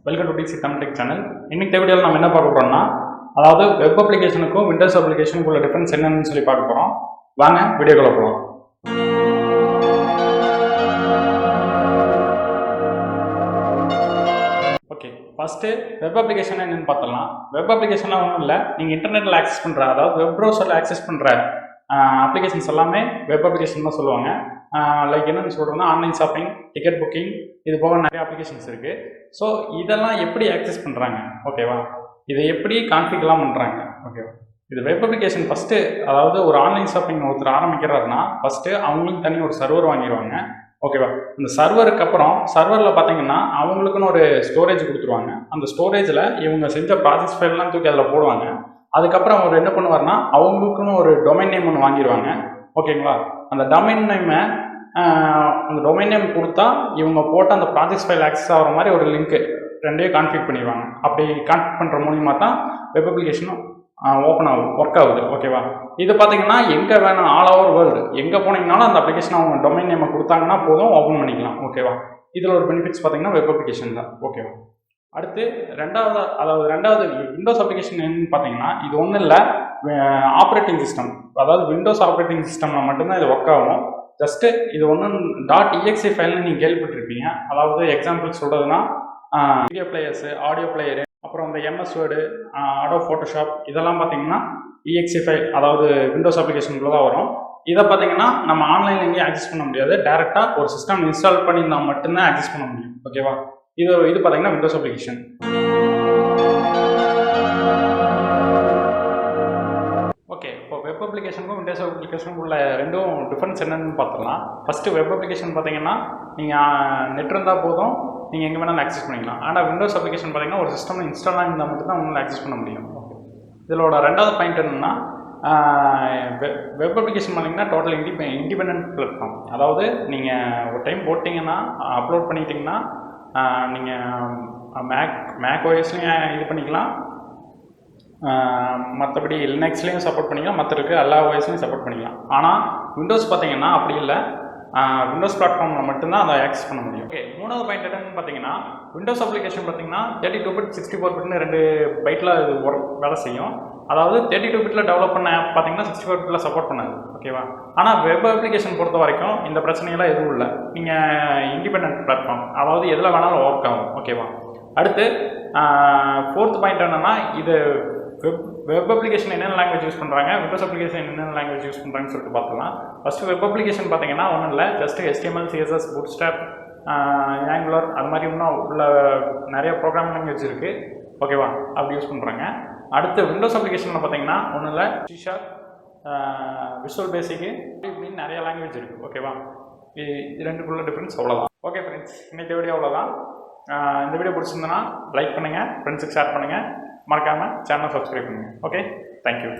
Welcome to DCTamil channel. இன்னைக்கு வீடியோவில் நம்ம என்ன பார்க்க போறோம்னா, அதாவது வெப் அப்ளிகேஷனுக்கும் விண்டோஸ் அப்ளிகேஷனுக்கும் உள்ள டிஃபரன்ஸ் என்னன்னு சொல்லி பார்க்க போறோம். வாங்க வீடியோக்குள்ள போகலாம். ஓகே, ஃபர்ஸ்ட் வெப் அப்ளிகேஷன் என்னன்னு பார்த்தலாம். வெப் அப்ளிகேஷன்லாம் ஒன்றும் இல்லை, நீங்கள் இன்டர்நெட்டில் ஆக்சஸ் பண்ணுற, அதாவது வெப் ப்ரௌசரில் ஆக்சஸ் பண்ணுற அப்ளிகேஷன்ஸ் எல்லாமே வெப் அப்ளிகேஷன் தான் சொல்லுவாங்க. லைக் என்னென்னு சொல்கிறோன்னா, ஆன்லைன் ஷாப்பிங், டிக்கெட் புக்கிங், இது போக நிறைய அப்ளிகேஷன்ஸ் இருக்குது. ஸோ இதெல்லாம் எப்படி ஆக்சஸ் பண்ணுறாங்க, ஓகேவா, இதை எப்படி கான்ஃபிகர்லாம் பண்ணுறாங்க, ஓகேவா. இது வெப் அப்ளிகேஷன் ஃபஸ்ட்டு, அதாவது ஒரு ஆன்லைன் ஷாப்பிங் ஒருத்தர் ஆரம்பிக்கிறாருன்னா ஃபஸ்ட்டு அவங்களுக்கு தனி ஒரு சர்வர் வாங்கிடுவாங்க, ஓகேவா. இந்த சர்வருக்கு அப்புறம் சர்வரில் பார்த்தீங்கன்னா அவங்களுக்குன்னு ஒரு ஸ்டோரேஜ் கொடுத்துருவாங்க. அந்த ஸ்டோரேஜில் இவங்க செஞ்ச ப்ராசஸ் ஃபைல்லாம் தூக்கி அதில் போடுவாங்க. அதுக்கப்புறம் அவர் என்ன பண்ணுவார்னா, அவங்களுக்குன்னு ஒரு டொமைன் நேம் ஒன்று வாங்கிடுவாங்க, ஓகேங்களா. அந்த டொமைன் நேம் கொடுத்தா இவங்க போட்ட அந்த ப்ராஜெக்ட் ஃபைல் ஆக்சஸ் ஆகிற மாதிரி ஒரு லிங்க்கு ரெண்டையும் கான்ஃபிக் பண்ணிடுவாங்க. அப்படி கான்ஃபிக் பண்ணுற மூலியமாக தான் வெப் அப்ளிகேஷனும் ஓப்பன் ஆகுது, ஒர்க் ஆகுது, ஓகேவா. இது பார்த்தீங்கன்னா எங்கே வேணும், ஆல் ஓவர் வேர்ல்டு எங்கே போனீங்கனாலும் அந்த அப்ளிகேஷன் அவங்க டொமைன் நேமை கொடுத்தாங்கன்னா போதும், ஓப்பன் பண்ணிக்கலாம், ஓகேவா. இதில் ஒரு பெனிஃபிட்ஸ் பார்த்தீங்கன்னா வெப் அப்ளிகேஷன் தான், ஓகேவா. அடுத்து ரெண்டாவது விண்டோஸ் அப்ளிகேஷன் என்னன்னு பார்த்தீங்கன்னா, இது ஒன்றும் இல்லை, ஆப்ரேட்டிங் சிஸ்டம், அதாவது விண்டோஸ் ஆப்ரேட்டிங் சிஸ்டமில் மட்டும்தான் இது ஒர்க் ஆகும். ஜஸ்ட்டு இது ஒன்றும் .exe ஃபைல்னு நீங்கள் கேள்விப்பட்டிருப்பீங்க. அதாவது எக்ஸாம்பிள் சொல்கிறதுனா, வீடியோ பிளேயர்ஸு, ஆடியோ பிளேயரு, அப்புறம் இந்த MS வேர்டு, ஆடோ ஃபோட்டோஷாப், இதெல்லாம் பார்த்தீங்கன்னா exe ஃபைல், அதாவது விண்டோஸ் அப்ளிகேஷனுக்குள்ள தான் வரும். இதை பார்த்தீங்கன்னா நம்ம ஆன்லைனில் எங்கேயும் ஆக்சஸ் பண்ண முடியாது, டேரெக்டாக ஒரு சிஸ்டம் இன்ஸ்டால் பண்ணியிருந்தால் மட்டும்தான் ஆக்சஸ் பண்ண முடியும், ஓகேவா. இது பார்த்தீங்கன்னா விண்டோஸ் அப்ளிகேஷன். ஓகே, இப்போ வெப் அப்ளிகேஷனுக்கும் விண்டோஸ் அப்ளிகேஷனுக்கும் உள்ள ரெண்டும் டிஃப்ரென்ஸ் என்னென்னு பார்த்துக்கலாம். ஃபஸ்ட்டு வெப் அப்ளிகேஷன் பார்த்தீங்கன்னா நீங்கள் நெட் இருந்தால் போதும், நீங்கள் எங்கே வேணாலும் ஆக்சஸ் பண்ணிக்கலாம். ஆனால் விண்டோஸ் அப்ளிகேஷன் பார்த்தீங்கன்னா ஒரு சிஸ்டம் இன்ஸ்டாலாக இருந்தால் மட்டும்தான் உங்களால் ஆக்சஸ் பண்ண முடியும். ஓகே, இதோட ரெண்டாவது பாயிண்ட் என்னென்னா, வெப் அப்ளிகேஷன் பார்த்தீங்கன்னா டோட்டல் இண்டிபெண்டன்ட் பிளாட்ஃபார்ம். அதாவது நீங்கள் ஒரு டைம் போட்டிங்கன்னா, அப்லோட் பண்ணிட்டீங்கன்னா, நீங்கள் மேக் ஓஎஸ்லையும் இது பண்ணிக்கலாம், மற்றபடி லினக்ஸ்லேயும் சப்போர்ட் பண்ணிக்கலாம், மற்ற இருக்க எல்லா ஓஎஸ்லையும் சப்போர்ட் பண்ணிக்கலாம். ஆனால் விண்டோஸ் பார்த்தீங்கன்னா அப்படி இல்லை, விண்டோஸ் பிளாட்ஃபார்மில் மட்டும்தான் அதை ஆக்சஸ் பண்ண முடியும். ஓகே, மூணாவது பாயிண்ட் என்னன்னு பார்த்தீங்கன்னா, விண்டோஸ் அப்ளிகேஷன் பார்த்தீங்கன்னா 32 பிட் 64 பிட்னு 2 பைட்டில் இது வேலை செய்யும். அதாவது 32 பிட்டில் டெவலப் பண்ண ஆப் பார்த்தீங்கன்னா 64 பிட்டில் சப்போர்ட் பண்ணாது, ஓகேவா. ஆனால் வெப் அப்ளிகேஷன் பொறுத்த வரைக்கும் இந்த பிரச்சனையெல்லாம் எதுவும் இல்லை, நீங்கள் இண்டிபெண்டன்ட் பிளாட்ஃபார்ம், அதாவது எதில் வேணாலும் ஒர்க் ஆகும், ஓகேவா. அடுத்து ஃபோர்த் பாயிண்ட் என்னென்னா, இது வெப் அப்ளிகேஷன் என்னென்ன லாங்குவேஜ் யூஸ் பண்ணுறாங்க, விண்டோஸ் அப்ளிகேஷன் என்னென்ன லாங்குவேஜ் யூஸ் பண்ணுறாங்கன்னு சொல்லிட்டு பார்த்துக்கலாம். ஃபஸ்ட்டு வெப் அப்ளிகேஷன் பார்த்தீங்கன்னா ஒன்றும் இல்லை, just HTML, CSS, Bootstrap, Angular, அது மாதிரி இன்னும் உள்ள நிறைய ப்ரோக்ராமிங் லாங்குவேஜ் இருக்குது, ஓகேவா, அப்படி யூஸ் பண்ணுறாங்க. அடுத்து விண்டோஸ் அப்ளிகேஷனில் பார்த்தீங்கன்னா ஒன்றும் இல்லை, C#, விஷுவல் பேசிக்கு, இப்படின்னு நிறைய லாங்குவேஜ் இருக்குது, ஓகேவா. இது ரெண்டுக்குள்ள டிஃப்ரென்ஸ் அவ்வளோதான். ஓகே ஃப்ரெண்ட்ஸ், இன்னைக்கு வீடியோ அவ்வளோதான். இந்த வீடியோ பிடிச்சிருந்தனா லைக் பண்ணுங்கள், ஃப்ரெண்ட்ஸுக்கு ஷேர் பண்ணுங்கள், மறக்காமல் சேனலை சப்ஸ்கிரைப் பண்ணுங்கள். Okay, thank you.